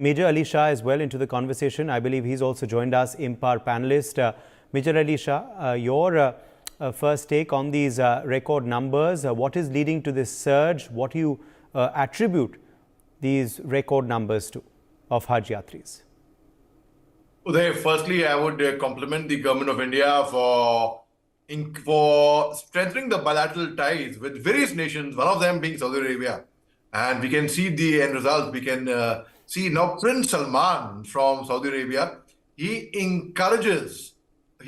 Major Ali Shah is well into the conversation. I believe he's also joined us, IMPAR panelist. Major Ali Shah, your first take on these record numbers. What is leading to this surge? What do you attribute these record numbers to of Hajj Yatris? Uday, firstly, I would compliment the government of India for strengthening the bilateral ties with various nations, one of them being Saudi Arabia. And we can see the end results. We can see now Prince Salman from Saudi Arabia. He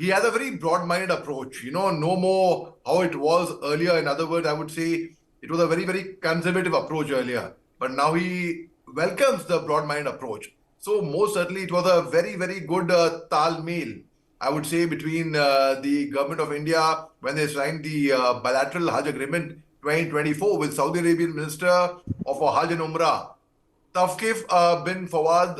has a very broad-minded approach. No more how it was earlier. In other words, I would say it was a very, very conservative approach earlier. But now he welcomes the broad-minded approach. So most certainly it was a very, very good talmeal, I would say, between the government of India when they signed the bilateral Hajj agreement 2024 with Saudi Arabian Minister of Hajj and Umrah, Tawqif bin Fawad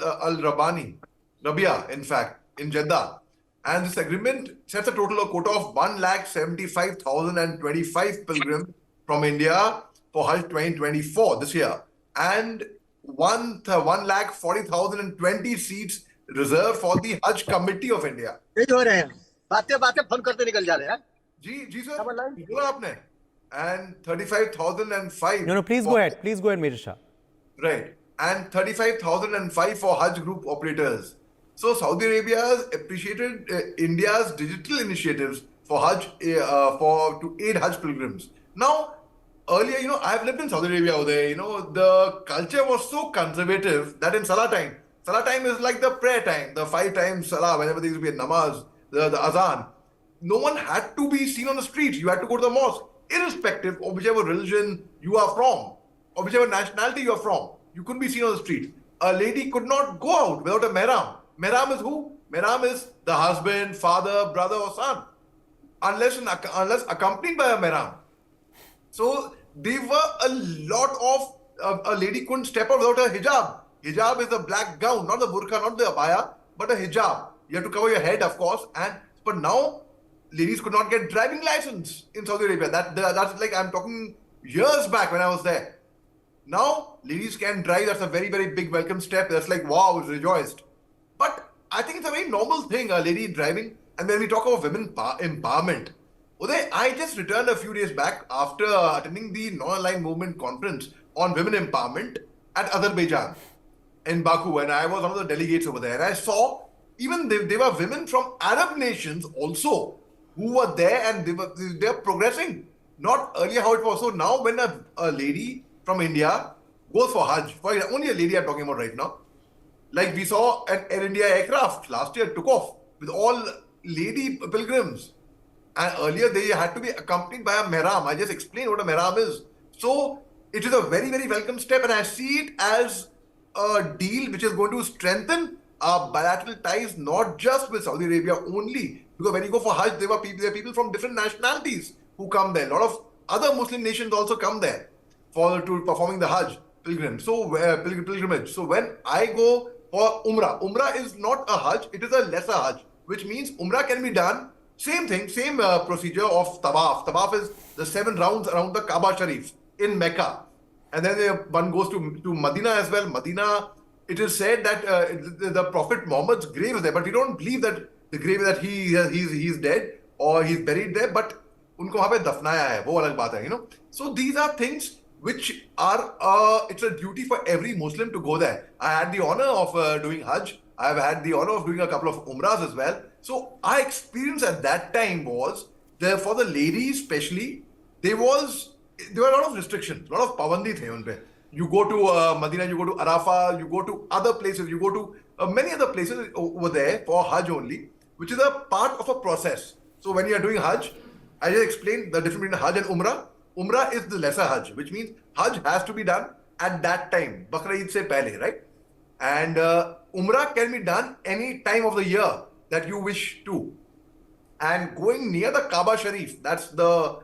Rabia, in fact, in Jeddah. And this agreement sets a total quota of 1,75,025 pilgrims from India for Hajj 2024 this year. And 1,40,020 seats reserved for the Hajj Committee of India. Ji sir, बोला आपने. And 35,005. No, please go ahead. Please go ahead, Major Shah. Right. And 35,005 for Hajj group operators. So Saudi Arabia has appreciated India's digital initiatives for Hajj, to aid Hajj pilgrims. Now, earlier, I've lived in Saudi Arabia over there. The culture was so conservative that in Salah time is like the prayer time, the 5 times Salah, whenever there used to be a namaz, the azan. No one had to be seen on the streets. You had to go to the mosque, irrespective of whichever religion you are from, or whichever nationality you are from. You couldn't be seen on the street. A lady could not go out without a mehram. Mehram is who? Mehram is the husband, father, brother, or son, unless accompanied by a mehram. So there were a lot of, a lady couldn't step out without a hijab. Hijab is a black gown, not the burqa, not the abaya, but a hijab. You have to cover your head, of course. But now, ladies could not get driving license in Saudi Arabia. That's like, I'm talking years back when I was there. Now, ladies can drive. That's a very, very big welcome step. That's like, wow, it's rejoiced. But I think it's a very normal thing, a lady driving. And when we talk about women empowerment, Uday, I just returned a few days back after attending the Non-Aligned Movement conference on women empowerment at Azerbaijan in Baku, and I was one of the delegates over there. And I saw even there were women from Arab nations also who were there, and they're progressing. Not earlier how it was. So now when a lady from India goes for Hajj, only a lady I'm talking about right now, like we saw an Air India aircraft last year took off with all lady pilgrims. And earlier they had to be accompanied by a mehram. I just explained what a mehram is. So it is a very, very welcome step, and I see it as a deal which is going to strengthen our bilateral ties, not just with Saudi Arabia only. Because when you go for Hajj, there are people from different nationalities who come there. A lot of other Muslim nations also come there to performing the Hajj pilgrimage. So when I go for Umrah is not a Hajj, it is a lesser Hajj, which means Umrah can be done. Same thing, same procedure of Tawaf. Tawaf is the 7 rounds around the Kaaba Sharif in Mecca. And then one goes to Medina as well. Medina, it is said that the Prophet Muhammad's grave is there, but we don't believe that the grave that he's dead or he's buried there, but unko wahan pe dafnaya hai, wo alag baat hai, So these are things which are, it's a duty for every Muslim to go there. I had the honor of doing Hajj. I've had the honor of doing a couple of Umrahs as well. So our experience at that time was, for the ladies especially, there were a lot of restrictions, a lot of pabandi the unpe. You go to Medina, you go to Arafah, you go to other places, you go to many other places over there for Hajj only, which is a part of a process. So when you are doing Hajj, I just explained the difference between Hajj and Umrah. Umrah is the lesser Hajj, which means Hajj has to be done at that time, Bakra Eid se pehle, right? And Umrah can be done any time of the year that you wish to. And going near the Kaaba Sharif, that's in the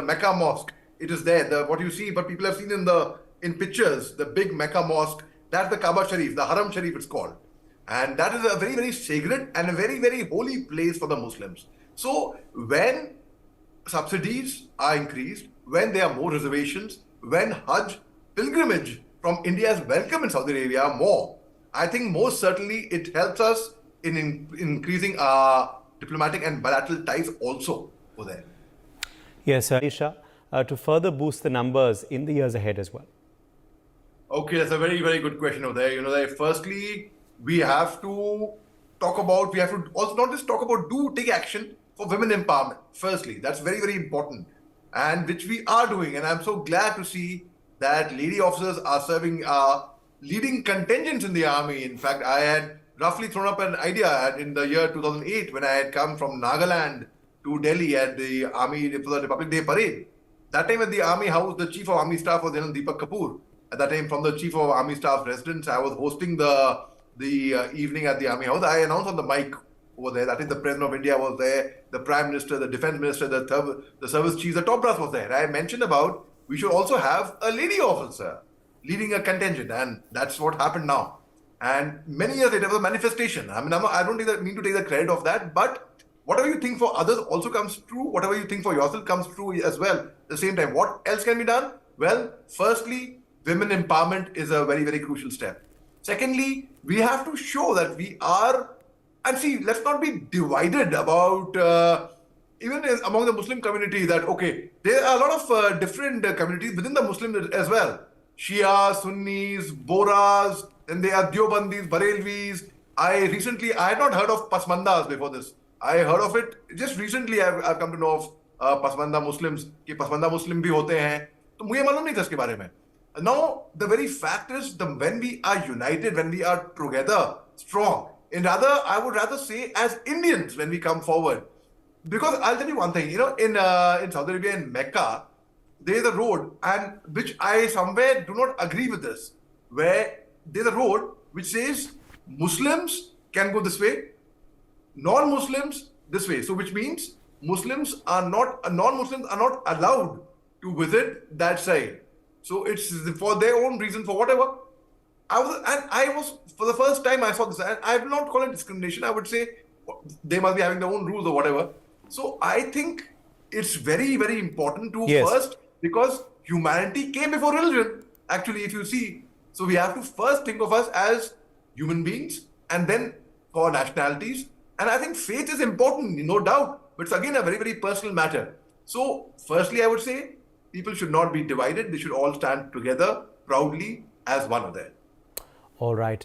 Mecca mosque, it is there. What you see, but people have seen in pictures, the big Mecca mosque, that's the Kaaba Sharif, the Haram Sharif it's called. And that is a very, very sacred and a very, very holy place for the Muslims. So when subsidies are increased, when there are more reservations, when Hajj pilgrimage from India's welcome in Saudi Arabia more, I think most certainly it helps us in increasing our diplomatic and bilateral ties also over there. Yes, Ali Shah, to further boost the numbers in the years ahead as well. Okay, that's a very, very good question over there. Firstly, we have to we have to also not just talk about, take action for women empowerment. Firstly, that's very, very important, and which we are doing. And I'm so glad to see that lady officers are serving leading contingents in the army. In fact, I had roughly thrown up an idea in the year 2008 when I had come from Nagaland to Delhi at the Army for the Republic Day parade. That time at the Army House, the Chief of Army Staff was General Deepak Kapoor. At that time, from the Chief of Army Staff residence, I was hosting the evening at the Army House. I announced on the mic over there. That is, the President of India was there, the Prime Minister, the Defense Minister, the Service Chiefs, the top brass was there. I mentioned about we should also have a lady officer leading a contingent, and that's what happened now. And many years later, it was a manifestation. I mean, I don't mean to take the credit of that, but whatever you think for others also comes true. Whatever you think for yourself comes true as well. At the same time, what else can be done? Well, firstly, women empowerment is a very, very crucial step. Secondly, we have to show that we are, and see, let's not be divided about, even among the Muslim community, that, okay, there are a lot of different communities within the Muslims as well. Shia, Sunnis, Boras, then there are Deobandis, Barelvis. I had not heard of Pasmandas before this. I heard of it just recently. I've come to know of Pasmanda Muslims. कि Pasmanda Muslim भी होते हैं. तो मुझे मालूम नहीं था इसके बारे में. Now, the very fact is, when we are united, when we are together, strong, and I would rather say as Indians when we come forward. Because I'll tell you one thing, in Saudi Arabia, in Mecca, there is a road, and which I somewhere do not agree with this, where there's a road which says Muslims can go this way, non-Muslims this way. So which means non-Muslims are not allowed to visit that side. So it's for their own reason, for whatever. I was for the first time I saw this, and I will not call it discrimination. I would say they must be having their own rules or whatever. So I think it's very, very important to first, because humanity came before religion, actually, if you see. So we have to first think of us as human beings, and then for nationalities. And I think faith is important, no doubt, but it's again a very, very personal matter. So firstly, I would say people should not be divided. They should all stand together proudly as one of them. All right.